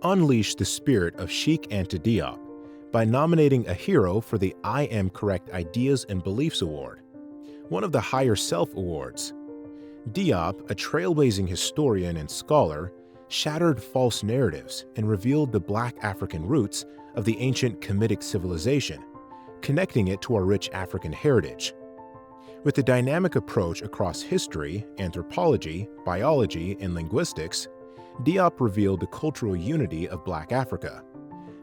Unleash the spirit of Sheikh Anta Diop by nominating a hero for the I Am Correct Ideas and Beliefs Award, one of the HigherSelf Awards. Diop, a trailblazing historian and scholar, shattered false narratives and revealed the Black African roots of the ancient Kemetic civilization, connecting it to our rich African heritage. With a dynamic approach across history, anthropology, biology, and linguistics, Diop revealed the cultural unity of Black Africa.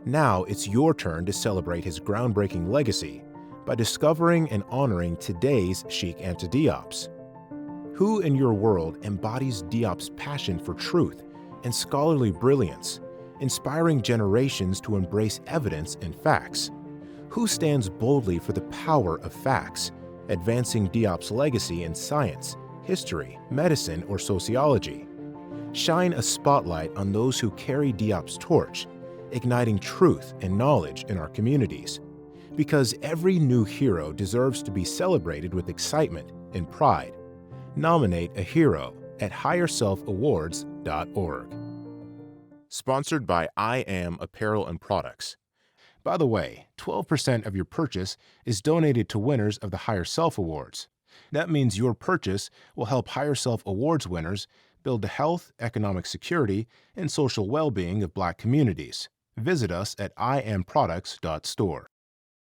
Now it's your turn to celebrate his groundbreaking legacy by discovering and honoring today's Sheikh Anta Diops. Who in your world embodies Diop's passion for truth and scholarly brilliance, inspiring generations to embrace evidence and facts? Who stands boldly for the power of facts, advancing Diop's legacy in science, history, medicine, or sociology? Shine a spotlight on those who carry Diop's torch, igniting truth and knowledge in our communities. Because every new hero deserves to be celebrated with excitement and pride. Nominate a hero at HigherSelfAwards.org. Sponsored by I Am Apparel and Products. By the way, 12% of your purchase is donated to winners of the HigherSelf Awards. That means your purchase will help HigherSelf Awards winners build the health, economic security, and social well-being of Black communities. Visit us at iamproducts.store.